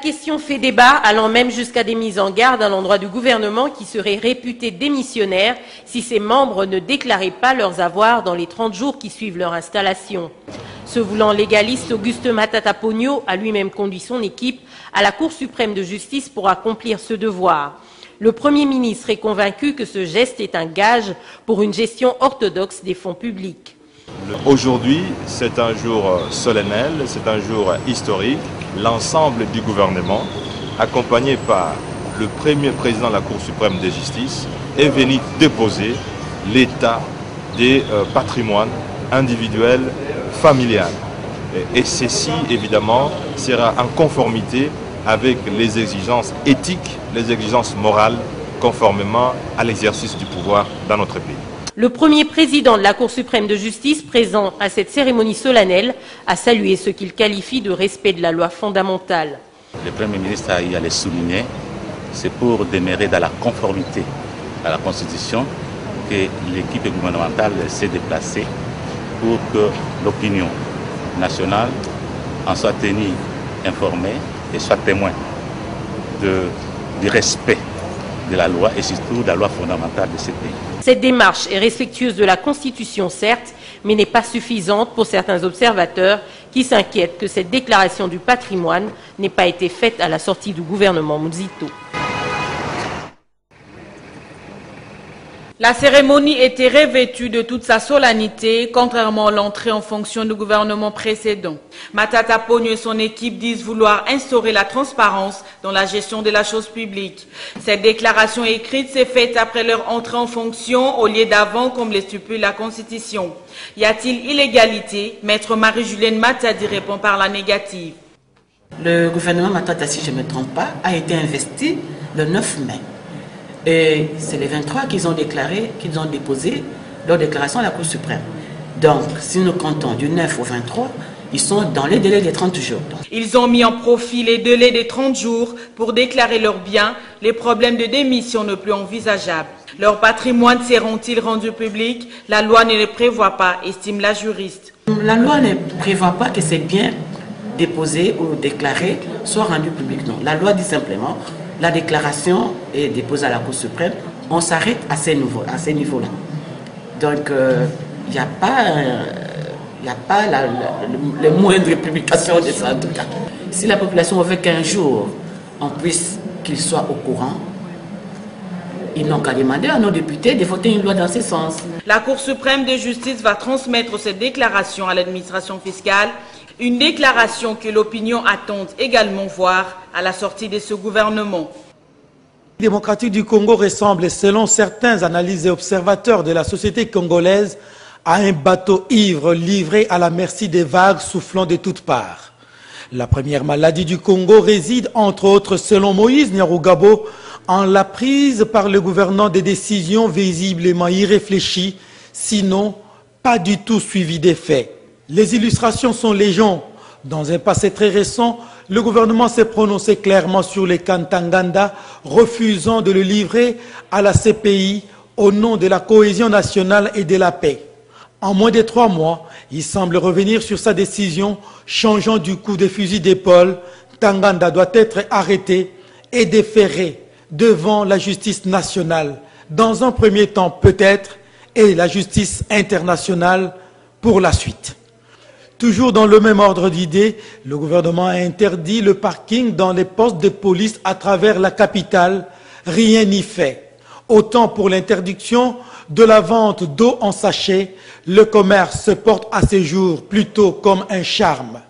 question fait débat, allant même jusqu'à des mises en garde à l'endroit du gouvernement qui serait réputé démissionnaire si ses membres ne déclaraient pas leurs avoirs dans les 30 jours qui suivent leur installation. Se voulant légaliste, Auguste Matata Ponyo a lui-même conduit son équipe à la Cour suprême de justice pour accomplir ce devoir. Le Premier ministre est convaincu que ce geste est un gage pour une gestion orthodoxe des fonds publics. Aujourd'hui, c'est un jour solennel, c'est un jour historique. L'ensemble du gouvernement, accompagné par le premier président de la Cour suprême de justice, est venu déposer l'état des patrimoines individuels familial. Et ceci, évidemment, sera en conformité avec les exigences éthiques, les exigences morales, conformément à l'exercice du pouvoir dans notre pays. Le premier président de la Cour suprême de justice, présent à cette cérémonie solennelle, a salué ce qu'il qualifie de respect de la loi fondamentale. Le Premier ministre a eu à le souligner, c'est pour demeurer dans la conformité à la Constitution que l'équipe gouvernementale s'est déplacée pour que l'opinion nationale en soit tenue informée et soit témoin du respect de la loi et surtout de la loi fondamentale de ce pays. Cette démarche est respectueuse de la Constitution, certes, mais n'est pas suffisante pour certains observateurs qui s'inquiètent que cette déclaration du patrimoine n'ait pas été faite à la sortie du gouvernement Muzito. La cérémonie était revêtue de toute sa solennité, contrairement à l'entrée en fonction du gouvernement précédent. Matata Ponyo et son équipe disent vouloir instaurer la transparence dans la gestion de la chose publique. Cette déclaration écrite s'est faite après leur entrée en fonction au lieu d'avant, comme le stipule la Constitution. Y a-t-il illégalité? Maître Marie-Julienne Matadi répond par la négative. Le gouvernement Matata, si je ne me trompe pas, a été investi le 9 mai. Et c'est les 23 qu'ils ont déclaré, qu'ils ont déposé leur déclaration à la Cour suprême. Donc, si nous comptons du 9 au 23, ils sont dans les délais des 30 jours. Ils ont mis en profit les délais des 30 jours pour déclarer leurs biens. Les problèmes de démission ne plus envisageables. Leur patrimoine seront-ils rendus publics? La loi ne le prévoit pas, estime la juriste. La loi ne prévoit pas que ces biens déposés ou déclarés soient rendus publics. Non, la loi dit simplement la déclaration est déposée à la Cour suprême, on s'arrête à ces niveaux-là. Donc, il n'y a pas la moindre publication de ça en tout cas. Si la population veut qu'un jour, on puisse qu'ils soient au courant, ils n'ont qu'à demander à nos députés de voter une loi dans ce sens. La Cour suprême de justice va transmettre cette déclaration à l'administration fiscale. Une déclaration que l'opinion attend également voir à la sortie de ce gouvernement. La démocratique du Congo ressemble, selon certains analystes et observateurs de la société congolaise, à un bateau ivre livré à la merci des vagues soufflant de toutes parts. La première maladie du Congo réside, entre autres, selon Moïse Nyarugabo, en la prise par le gouvernement des décisions visiblement irréfléchies, sinon pas du tout suivies des faits. Les illustrations sont légion. Dans un passé très récent, le gouvernement s'est prononcé clairement sur les Kantanganda, refusant de le livrer à la CPI au nom de la cohésion nationale et de la paix. En moins de 3 mois, il semble revenir sur sa décision, changeant du coup de fusil d'épaule. Tanganda doit être arrêté et déféré devant la justice nationale, dans un premier temps peut-être, et la justice internationale pour la suite. Toujours dans le même ordre d'idées, le gouvernement a interdit le parking dans les postes de police à travers la capitale. Rien n'y fait. Autant pour l'interdiction de la vente d'eau en sachet, le commerce se porte à ces jours plutôt comme un charme.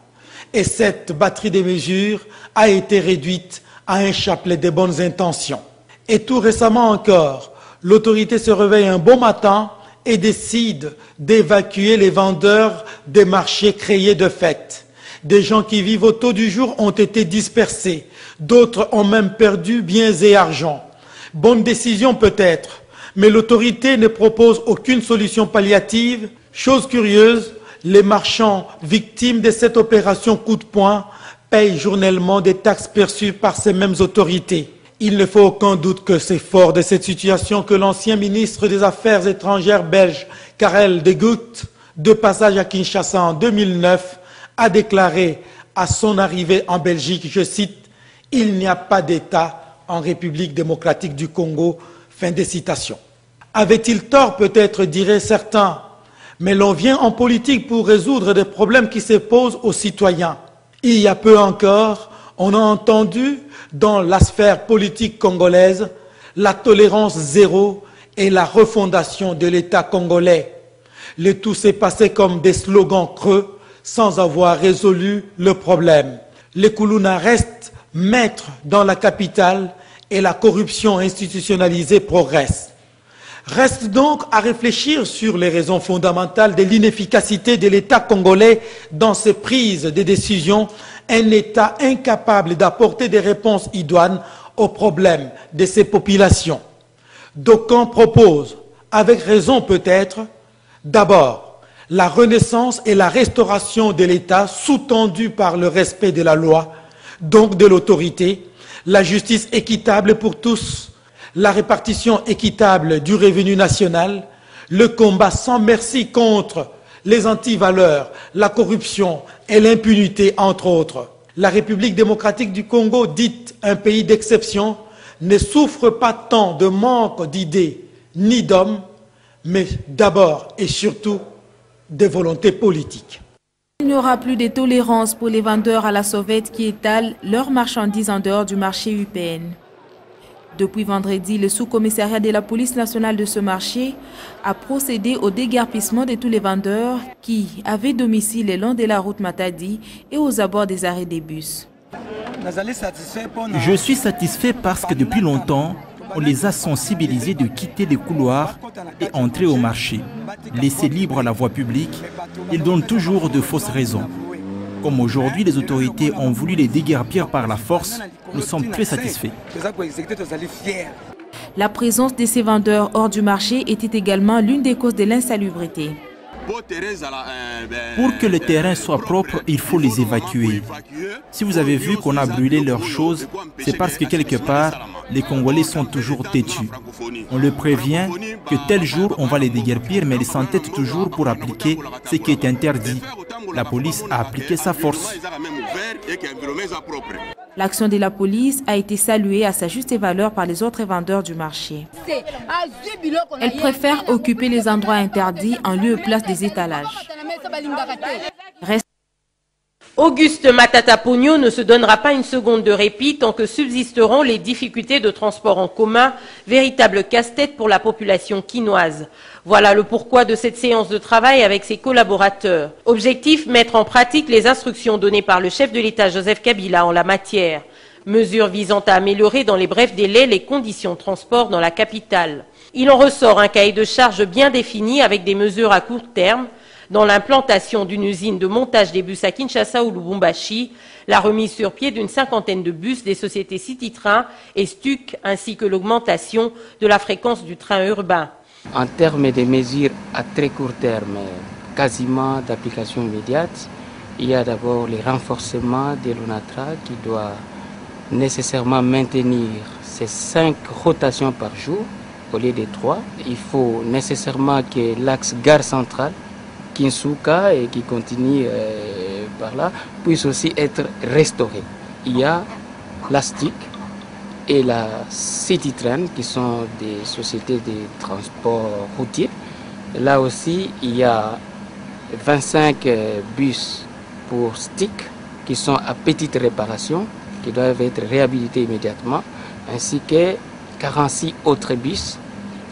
Et cette batterie de mesures a été réduite à un chapelet de bonnes intentions. Et tout récemment encore, l'autorité se réveille un beau matin et décide d'évacuer les vendeurs des marchés créés de fait. Des gens qui vivent au taux du jour ont été dispersés. D'autres ont même perdu biens et argent. Bonne décision peut-être, mais l'autorité ne propose aucune solution palliative. Chose curieuse, les marchands victimes de cette opération coup de poing payent journellement des taxes perçues par ces mêmes autorités. Il ne faut aucun doute que c'est fort de cette situation que l'ancien ministre des Affaires étrangères belge, Karel de Gucht, de passage à Kinshasa en 2009, a déclaré à son arrivée en Belgique, je cite, « Il n'y a pas d'État en République démocratique du Congo. Fin des citations. Avait-il tort peut-être, diraient certains, mais l'on vient en politique pour résoudre des problèmes qui se posent aux citoyens. Il y a peu encore, on a entendu dans la sphère politique congolaise la tolérance zéro et la refondation de l'État congolais. Le tout s'est passé comme des slogans creux sans avoir résolu le problème. Les Koulouna restent maîtres dans la capitale et la corruption institutionnalisée progresse. Reste donc à réfléchir sur les raisons fondamentales de l'inefficacité de l'État congolais dans ses prises de décisions, un État incapable d'apporter des réponses idoines aux problèmes de ses populations. D'aucuns proposent, avec raison peut-être, d'abord la renaissance et la restauration de l'État sous-tendu par le respect de la loi, donc de l'autorité, la justice équitable pour tous, la répartition équitable du revenu national, le combat sans merci contre les antivaleurs, la corruption et l'impunité, entre autres. La République démocratique du Congo, dite un pays d'exception, ne souffre pas tant de manque d'idées ni d'hommes, mais d'abord et surtout de volonté politique. Il n'y aura plus de tolérance pour les vendeurs à la sauvette qui étalent leurs marchandises en dehors du marché UPN. Depuis vendredi, le sous-commissariat de la police nationale de ce marché a procédé au déguerpissement de tous les vendeurs qui avaient domicile le long de la route Matadi et aux abords des arrêts des bus. Je suis satisfait parce que depuis longtemps, on les a sensibilisés de quitter les couloirs et entrer au marché. Laisser libre la voie publique, ils donnent toujours de fausses raisons. Comme aujourd'hui, les autorités ont voulu les déguerpir par la force, nous sommes très satisfaits. La présence de ces vendeurs hors du marché était également l'une des causes de l'insalubrité. Pour que le terrain soit propre, il faut les évacuer. Si vous avez vu qu'on a brûlé leurs choses, c'est parce que quelque part, les Congolais sont toujours têtus. On le prévient que tel jour, on va les déguerpir, mais ils s'entêtent toujours pour appliquer ce qui est interdit. La police a appliqué sa force. L'action de la police a été saluée à sa juste valeur par les autres vendeurs du marché. Elle préfère occuper les endroits interdits en lieu et place des étalages. Auguste Matata Pogno ne se donnera pas une seconde de répit tant que subsisteront les difficultés de transport en commun, véritable casse-tête pour la population quinoise. Voilà le pourquoi de cette séance de travail avec ses collaborateurs. Objectif, mettre en pratique les instructions données par le chef de l'État Joseph Kabila en la matière. Mesures visant à améliorer dans les brefs délais les conditions de transport dans la capitale. Il en ressort un cahier de charges bien défini avec des mesures à court terme, dans l'implantation d'une usine de montage des bus à Kinshasa ou Lubumbashi, la remise sur pied d'une 50aine de bus des sociétés City Train et Stuc, ainsi que l'augmentation de la fréquence du train urbain. En termes de mesures à très court terme, quasiment d'application immédiate, il y a d'abord le renforcement de l'ONATRA qui doit nécessairement maintenir ces 5 rotations par jour au lieu de 3. Il faut nécessairement que l'axe gare centrale Kinsuka et qui continue par là, puisse aussi être restauré. Il y a la STIC et la City Train qui sont des sociétés de transport routier. Là aussi, il y a 25 bus pour STIC qui sont à petite réparation, qui doivent être réhabilités immédiatement, ainsi que 46 autres bus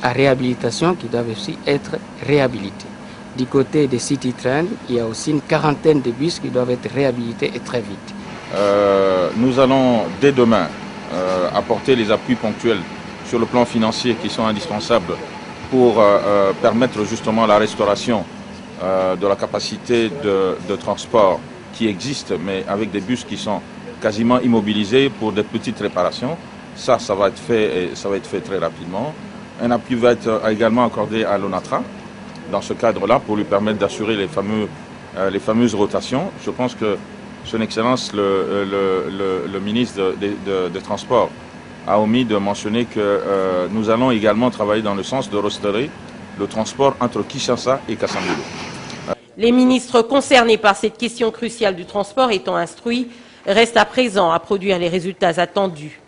à réhabilitation qui doivent aussi être réhabilités. Du côté des City Train, il y a aussi une 40aine de bus qui doivent être réhabilités et très vite. Nous allons dès demain apporter les appuis ponctuels sur le plan financier qui sont indispensables pour permettre justement la restauration de la capacité de transport qui existe, mais avec des bus qui sont quasiment immobilisés pour des petites réparations. Ça va être fait et ça va être fait très rapidement. Un appui va être également accordé à l'ONATRA dans ce cadre-là pour lui permettre d'assurer les fameuses rotations. Je pense que Son Excellence, le ministre des Transports, a omis de mentionner que nous allons également travailler dans le sens de restaurer le transport entre Kinshasa et Kasavubu. Les ministres concernés par cette question cruciale du transport étant instruits, Reste à présent à produire les résultats attendus.